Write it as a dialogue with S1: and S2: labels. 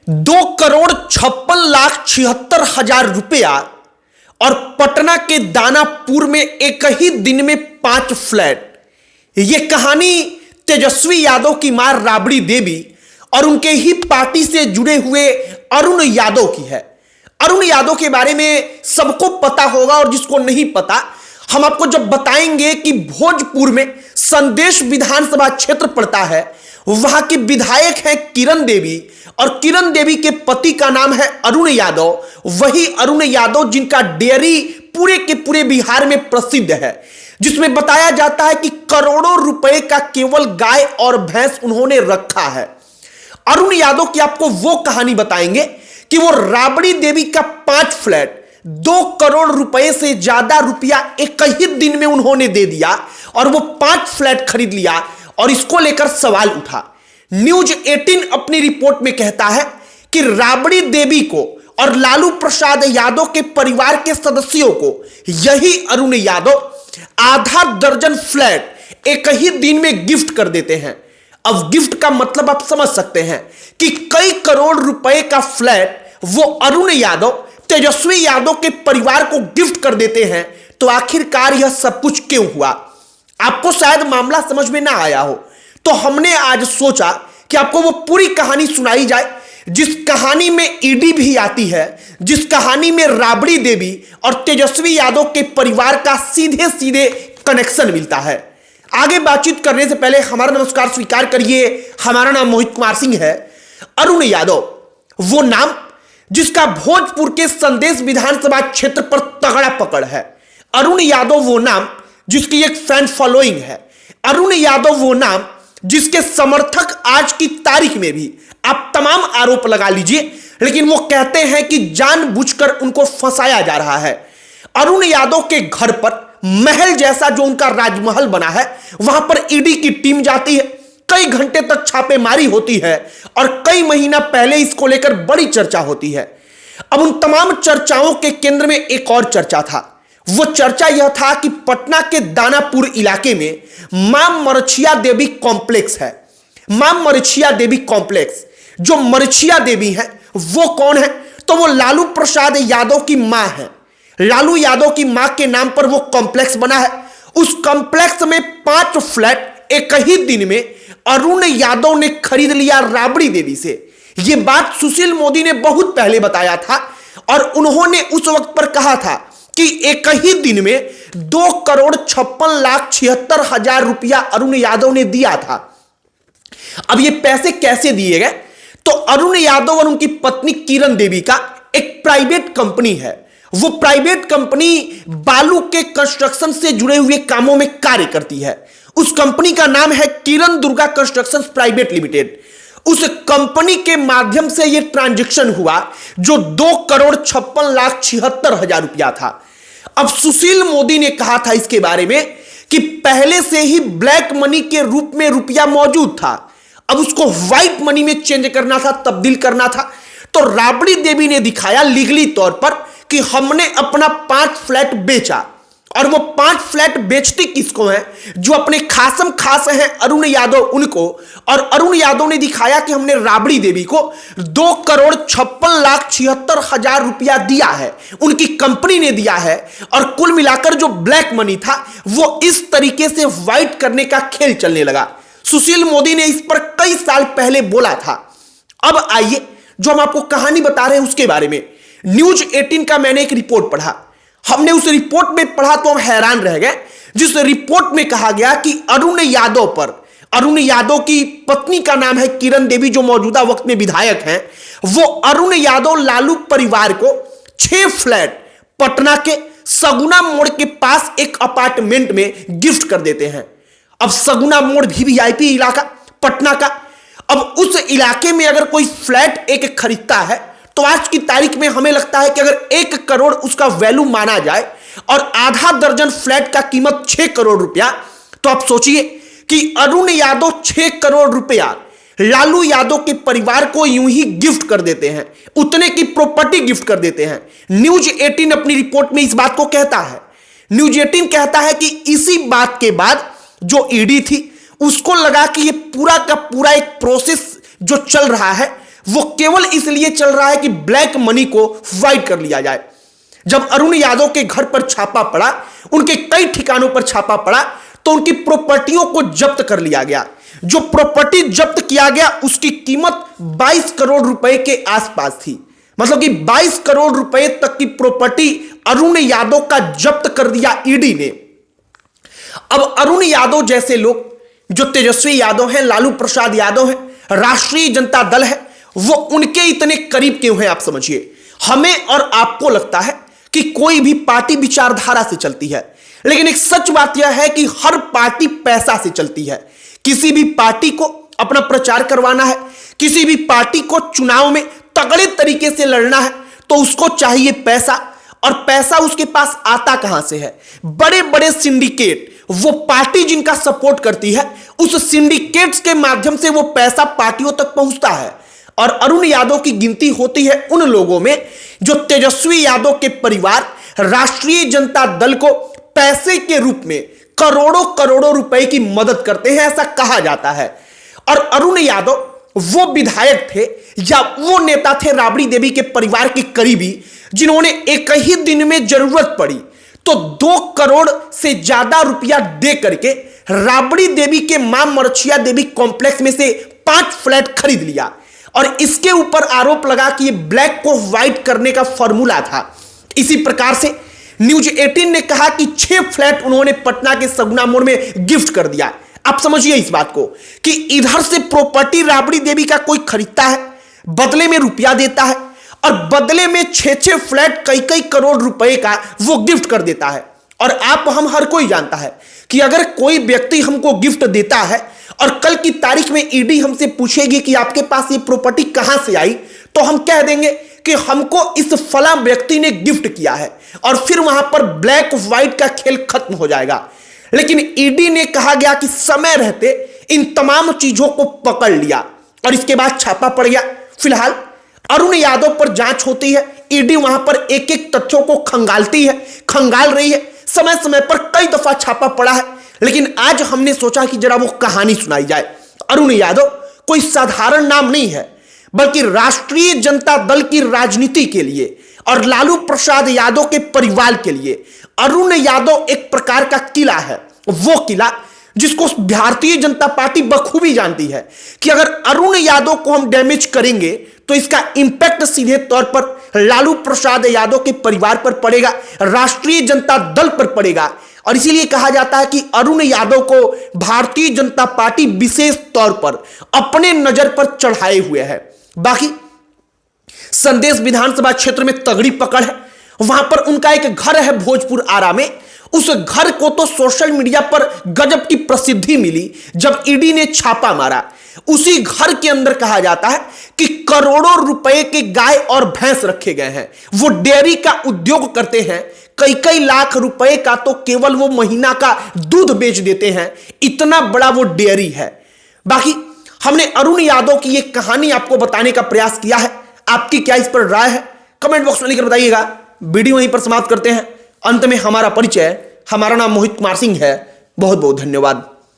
S1: 2,56,76,000 रुपया और पटना के दानापुर में एक ही दिन में 5 फ्लैट। यह कहानी तेजस्वी यादव की मां राबड़ी देवी और उनके ही पार्टी से जुड़े हुए अरुण यादव की है। अरुण यादव के बारे में सबको पता होगा और जिसको नहीं पता हम आपको जब बताएंगे कि भोजपुर में संदेश विधानसभा क्षेत्र पड़ता है, वहां के विधायक हैं किरण देवी और किरण देवी के पति का नाम है अरुण यादव। वही अरुण यादव जिनका डेयरी पूरे के पूरे बिहार में प्रसिद्ध है, जिसमें बताया जाता है कि करोड़ों रुपए का केवल गाय और भैंस उन्होंने रखा है। अरुण यादव की आपको वो कहानी बताएंगे कि वो राबड़ी देवी का 5 फ्लैट 2 करोड़ रुपए से ज्यादा रुपया एक ही दिन में उन्होंने दे दिया और वो 5 फ्लैट खरीद लिया। और इसको लेकर सवाल उठा। न्यूज 18 अपनी रिपोर्ट में कहता है कि राबड़ी देवी को और लालू प्रसाद यादव के परिवार के सदस्यों को यही अरुण यादव आधा दर्जन फ्लैट एक ही दिन में गिफ्ट कर देते हैं। अब गिफ्ट का मतलब आप समझ सकते हैं कि कई करोड़ रुपए का फ्लैट वो अरुण यादव तेजस्वी यादव के परिवार को गिफ्ट कर देते हैं। तो आखिरकार यह सब कुछ क्यों हुआ? आपको शायद मामला समझ में ना आया हो, तो हमने आज सोचा कि आपको वो पूरी कहानी सुनाई जाए, जिस कहानी में ईडी भी आती है, जिस कहानी में राबड़ी देवी और तेजस्वी यादव के परिवार का सीधे सीधे कनेक्शन मिलता है। आगे बातचीत करने से पहले हमारा नमस्कार स्वीकार करिए। हमारा नाम मोहित कुमार सिंह है। अरुण यादव वो नाम जिसका भोजपुर के संदेश विधानसभा क्षेत्र पर तगड़ा पकड़ है। अरुण यादव वो नाम जिसकी एक फैन फॉलोइंग है। अरुण यादव वो नाम जिसके समर्थक आज की तारीख में भी आप तमाम आरोप लगा लीजिए, लेकिन वो कहते हैं कि जानबूझकर उनको फंसाया जा रहा है। अरुण यादव के घर पर महल जैसा जो उनका राजमहल बना है, वहां पर ईडी की टीम जाती है, कई घंटे तक छापेमारी होती है और कई महीना पहले इसको लेकर बड़ी चर्चा होती है। अब उन तमाम चर्चाओं के केंद्र में एक और चर्चा था। वो चर्चा यह था कि पटना के दानापुर इलाके में मां मरछिया देवी कॉम्प्लेक्स है। मां मरछिया देवी कॉम्प्लेक्स, जो मरछिया देवी है वो कौन है? तो वो लालू प्रसाद यादव की मां है। लालू यादव की मां के नाम पर वो कॉम्प्लेक्स बना है। उस कॉम्प्लेक्स में 5 फ्लैट एक ही दिन में अरुण यादव ने खरीद लिया राबड़ी देवी से। यह बात सुशील मोदी ने बहुत पहले बताया था और उन्होंने उस वक्त पर कहा था कि एक ही दिन में 2,56,76,000 रुपया अरुण यादव ने दिया था। अब ये पैसे कैसे दिए गए? तो अरुण यादव और उनकी पत्नी किरण देवी का एक प्राइवेट कंपनी है। वो प्राइवेट कंपनी बालू के कंस्ट्रक्शन से जुड़े हुए कामों में कार्य करती है। उस कंपनी का नाम है किरण दुर्गा कंस्ट्रक्शन प्राइवेट लिमिटेड। उस कंपनी के माध्यम से यह ट्रांजैक्शन हुआ जो 2,56,76,000 रुपया था। अब सुशील मोदी ने कहा था इसके बारे में कि पहले से ही ब्लैक मनी के रूप में रुपया मौजूद था, अब उसको व्हाइट मनी में चेंज करना था, तब्दील करना था। तो राबड़ी देवी ने दिखाया लीगली तौर पर कि हमने अपना 5 फ्लैट बेचा। और वो 5 फ्लैट बेचती किसको हैं? जो अपने खासम खास हैं अरुण यादव उनको। और अरुण यादव ने दिखाया कि हमने राबड़ी देवी को 2,56,76,000 रुपया दिया है, उनकी कंपनी ने दिया है। और कुल मिलाकर जो ब्लैक मनी था वो इस तरीके से व्हाइट करने का खेल चलने लगा। सुशील मोदी ने इस पर कई साल पहले बोला था। अब आइए जो हम आपको कहानी बता रहे हैं उसके बारे में। न्यूज 18 का मैंने एक रिपोर्ट पढ़ा। हमने उस रिपोर्ट में पढ़ा तो हम हैरान रह गए, जिस रिपोर्ट में कहा गया कि अरुण यादव पर, अरुण यादव की पत्नी का नाम है किरण देवी जो मौजूदा वक्त में विधायक हैं, वो अरुण यादव लालू परिवार को 6 फ्लैट पटना के सगुना मोड़ के पास एक अपार्टमेंट में गिफ्ट कर देते हैं। अब सगुना मोड़ भी वीआईपी इलाका पटना का। अब उस इलाके में अगर कोई फ्लैट एक खरीदता है तो आज की तारीख में हमें लगता है कि अगर 1 करोड़ उसका वैल्यू माना जाए और आधा दर्जन फ्लैट का कीमत 6 करोड़ रुपया, तो आप सोचिए कि अरुण यादव 6 करोड़ रुपया लालू यादव के परिवार को यूं ही गिफ्ट कर देते हैं, उतने की प्रॉपर्टी गिफ्ट कर देते हैं। न्यूज 18 अपनी रिपोर्ट में इस बात को कहता है। न्यूज 18 कहता है कि इसी बात के बाद जो ईडी थी उसको लगा कि ये पूरा का पूरा एक प्रोसेस जो चल रहा है वो केवल इसलिए चल रहा है कि ब्लैक मनी को व्हाइट कर लिया जाए। जब अरुण यादव के घर पर छापा पड़ा, उनके कई ठिकानों पर छापा पड़ा, तो उनकी प्रॉपर्टियों को जब्त कर लिया गया। जो प्रॉपर्टी जब्त किया गया उसकी कीमत 22 करोड़ रुपए के आसपास थी। मतलब कि 22 करोड़ रुपए तक की प्रॉपर्टी अरुण यादव का जब्त कर दिया ईडी ने। अब अरुण यादव जैसे लोग, जो तेजस्वी यादव हैं, लालू प्रसाद यादव हैं, राष्ट्रीय जनता दल है, वो उनके इतने करीब क्यों हैं आप समझिए। हमें और आपको लगता है कि कोई भी पार्टी विचारधारा से चलती है, लेकिन एक सच बात यह है कि हर पार्टी पैसा से चलती है। किसी भी पार्टी को अपना प्रचार करवाना है, किसी भी पार्टी को चुनाव में तगड़े तरीके से लड़ना है, तो उसको चाहिए पैसा। और पैसा उसके पास आता कहां से है? बड़े बड़े सिंडिकेट, वो पार्टी जिनका सपोर्ट करती है, उस सिंडिकेट्स के माध्यम से वो पैसा पार्टियों तक पहुंचता है। और अरुण यादव की गिनती होती है उन लोगों में जो तेजस्वी यादव के परिवार, राष्ट्रीय जनता दल को पैसे के रूप में करोड़ों करोड़ों रुपए की मदद करते हैं, ऐसा कहा जाता है। और अरुण यादव वो विधायक थे या वो नेता थे राबड़ी देवी के परिवार के करीबी, जिन्होंने एक ही दिन में जरूरत पड़ी तो 2 करोड़ से ज्यादा रुपया दे करके राबड़ी देवी के मां मरछिया देवी कॉम्प्लेक्स में से 5 फ्लैट खरीद लिया। और इसके ऊपर आरोप लगा कि ये ब्लैक को व्हाइट करने का फॉर्मूला था। इसी प्रकार से न्यूज 18 ने कहा कि 6 फ्लैट उन्होंने पटना के सगुना मोड़ में गिफ्ट कर दिया। आप समझिए इस बात को कि इधर से प्रॉपर्टी राबड़ी देवी का कोई खरीदता है, बदले में रुपया देता है, और बदले में 6 फ्लैट कई करोड़ रुपए का वो गिफ्ट कर देता है। और आप हम हर कोई जानता है कि अगर कोई व्यक्ति हमको गिफ्ट देता है और कल की तारीख में ईडी हमसे पूछेगी कि आपके पास ये प्रॉपर्टी कहां से आई, तो हम कह देंगे कि हमको इस फला व्यक्ति ने गिफ्ट किया है, और फिर वहां पर ब्लैक व्हाइट का खेल खत्म हो जाएगा। लेकिन ईडी ने कहा गया कि समय रहते इन तमाम चीजों को पकड़ लिया और इसके बाद छापा पड़ गया। फिलहाल अरुण यादव पर जांच होती है, ईडी वहां पर एक एक तथ्यों को खंगाल रही है। समय समय पर कई दफा छापा पड़ा है, लेकिन आज हमने सोचा कि जरा वो कहानी सुनाई जाए। अरुण यादव कोई साधारण नाम नहीं है, बल्कि राष्ट्रीय जनता दल की राजनीति के लिए और लालू प्रसाद यादव के परिवार के लिए अरुण यादव एक प्रकार का किला है। वो किला जिसको भारतीय जनता पार्टी बखूबी जानती है कि अगर अरुण यादव को हम डैमेज करेंगे तो इसका इंपैक्ट सीधे तौर पर लालू प्रसाद यादव के परिवार पर पड़ेगा, राष्ट्रीय जनता दल पर पड़ेगा। और इसीलिए कहा जाता है कि अरुण यादव को भारतीय जनता पार्टी विशेष तौर पर अपने नजर पर चढ़ाए हुए है। बाकी संदेश विधानसभा क्षेत्र में तगड़ी पकड़ है। वहां पर उनका एक घर है भोजपुर आरा में। उस घर को तो सोशल मीडिया पर गजब की प्रसिद्धि मिली जब ईडी ने छापा मारा। उसी घर के अंदर कहा जाता है कि करोड़ों रुपए के गाय और भैंस रखे गए हैं। वो डेयरी का उद्योग करते हैं, कई लाख रुपए का तो केवल वो महीना का दूध बेच देते हैं, इतना बड़ा वो डेयरी है। बाकी हमने अरुण यादव की ये कहानी आपको बताने का प्रयास किया है। आपकी क्या इस पर राय है कमेंट बॉक्स में लिखकर बताइएगा। वीडियो वहीं पर समाप्त करते हैं। अंत में हमारा परिचय, हमारा नाम मोहित कुमार सिंह है। बहुत बहुत धन्यवाद।